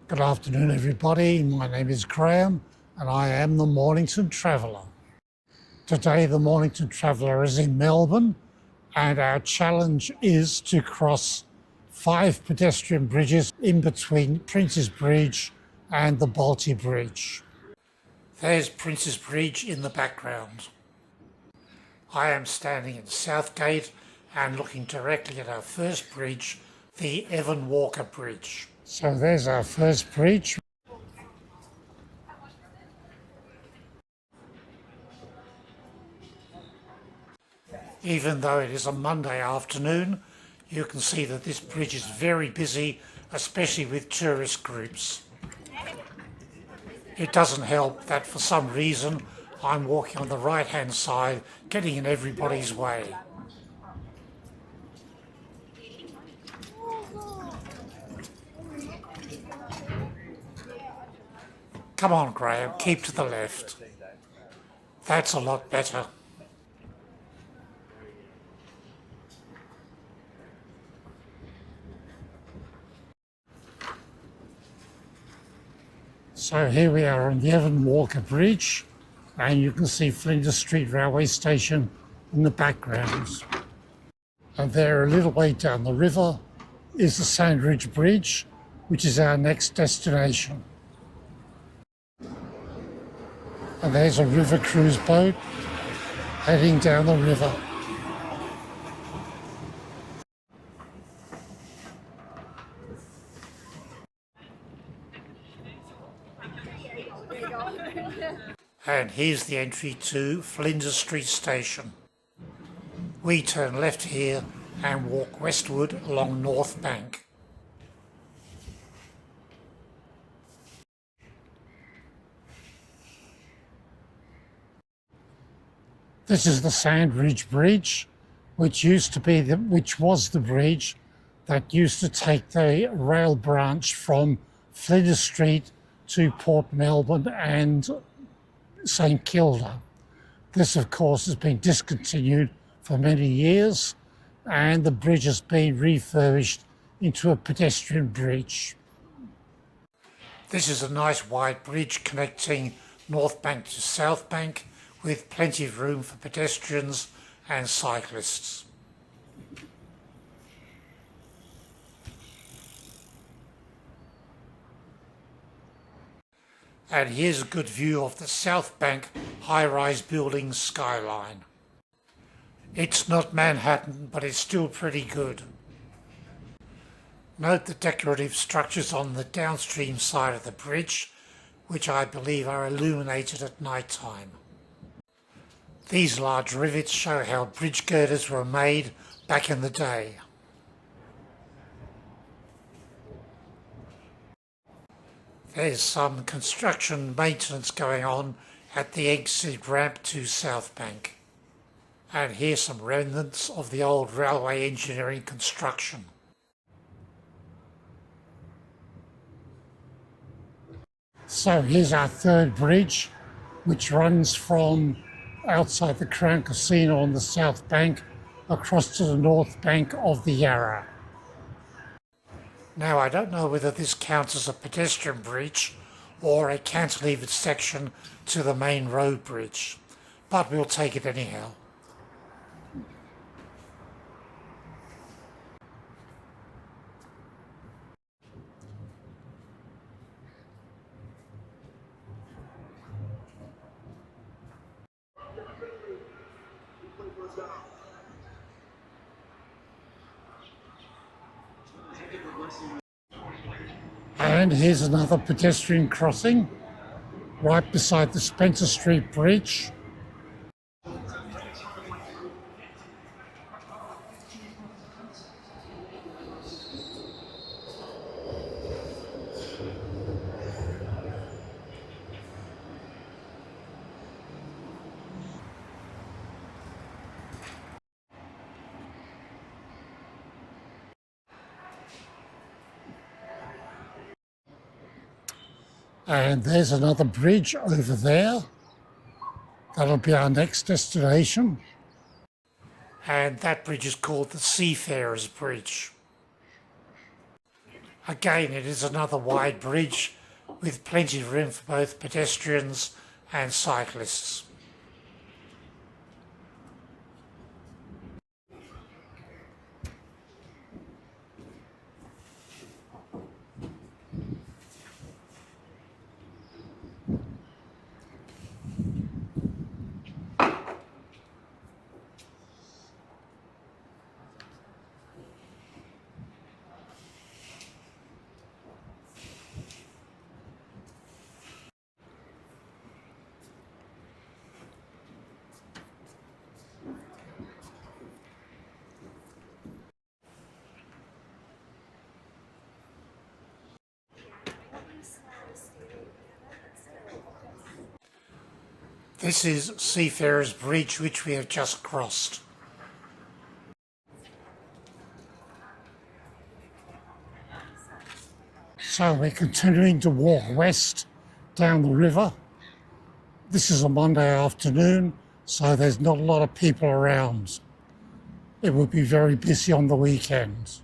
Good afternoon, everybody. My name is Graham and I am the Mornington Traveller. Today, the Mornington Traveller is in Melbourne and our challenge is to cross 5 pedestrian bridges in between Prince's Bridge and the Bolte Bridge. There's Prince's Bridge in the background. I am standing in Southgate and looking directly at our first bridge, the Evan Walker Bridge. So there's our first bridge. Even though it is a Monday afternoon, you can see that this bridge is very busy, especially with tourist groups. It doesn't help that for some reason I'm walking on the right hand side, getting in everybody's way. Come on, Graham, keep to the left. That's a lot better. So here we are on the Evan Walker Bridge, and you can see Flinders Street Railway Station in the background. And there, a little way down the river, is the Sandridge Bridge, which is our next destination. And there's a river cruise boat heading down the river. And here's the entry to Flinders Street Station. We turn left here and walk westward along Northbank. This is the Sandridge Bridge, which was the bridge that used to take the rail branch from Flinders Street to Port Melbourne and St Kilda. This, of course, has been discontinued for many years, and the bridge has been refurbished into a pedestrian bridge. This is a nice wide bridge connecting Northbank to Southbank, with plenty of room for pedestrians and cyclists. And here's a good view of the Southbank high-rise building skyline. It's not Manhattan, but it's still pretty good. Note the decorative structures on the downstream side of the bridge, which I believe are illuminated at night time. These large rivets show how bridge girders were made back in the day. There's some construction maintenance going on at the exit ramp to Southbank. And here's some remnants of the old railway engineering construction. So here's our third bridge, which runs from outside the Crown Casino on the south bank across to the north bank of the Yarra. Now, I don't know whether this counts as a pedestrian bridge or a cantilevered section to the main road bridge, but we'll take it anyhow. And here's another pedestrian crossing right beside the Spencer Street Bridge. And there's another bridge over there. That'll be our next destination. And that bridge is called the Seafarers Bridge. Again, it is another wide bridge with plenty of room for both pedestrians and cyclists. This is Seafarers Bridge, which we have just crossed. So we're continuing to walk west down the river. This is a Monday afternoon, so there's not a lot of people around. It would be very busy on the weekends.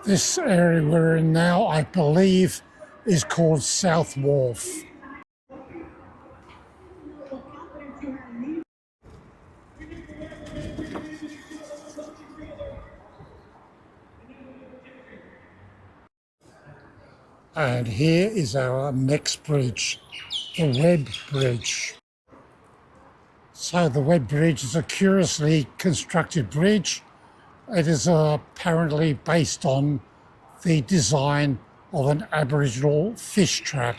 This area we're in now, I believe, is called South Wharf. And here is our next bridge, the Webb Bridge. So the Webb Bridge is a curiously constructed bridge. It is apparently based on the design of an Aboriginal fish trap.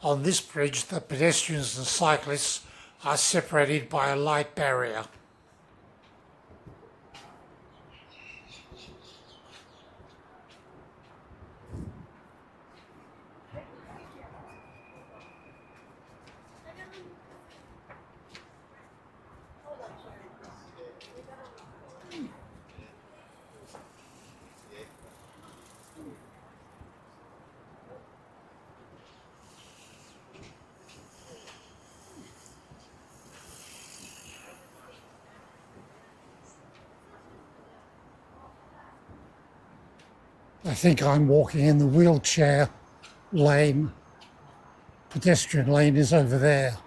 On this bridge, the pedestrians and cyclists are separated by a light barrier. I think I'm walking in the wheelchair lane. Pedestrian lane is over there,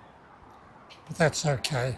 but that's okay.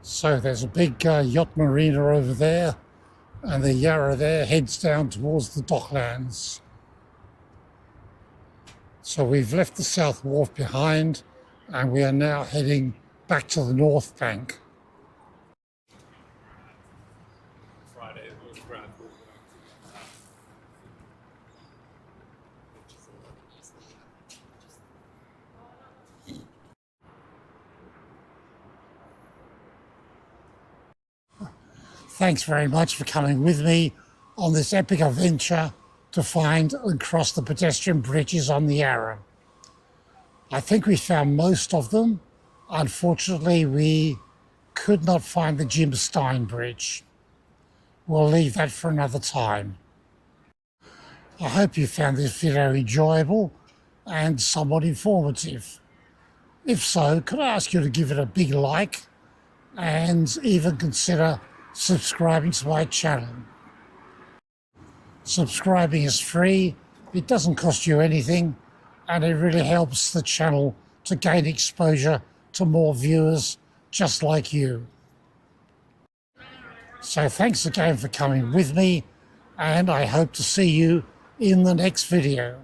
So there's a big yacht marina over there, and the Yarra there heads down towards the Docklands. So we've left the South Wharf behind, and we are now heading back to the North Bank. Thanks very much for coming with me on this epic adventure to find and cross the pedestrian bridges on the Yarra. I think we found most of them. Unfortunately, we could not find the Jim Stein Bridge. We'll leave that for another time. I hope you found this video enjoyable and somewhat informative. If so, could I ask you to give it a big like and even consider subscribing to my channel. Subscribing is free, it doesn't cost you anything, and it really helps the channel to gain exposure to more viewers just like you. So thanks again for coming with me, and I hope to see you in the next video.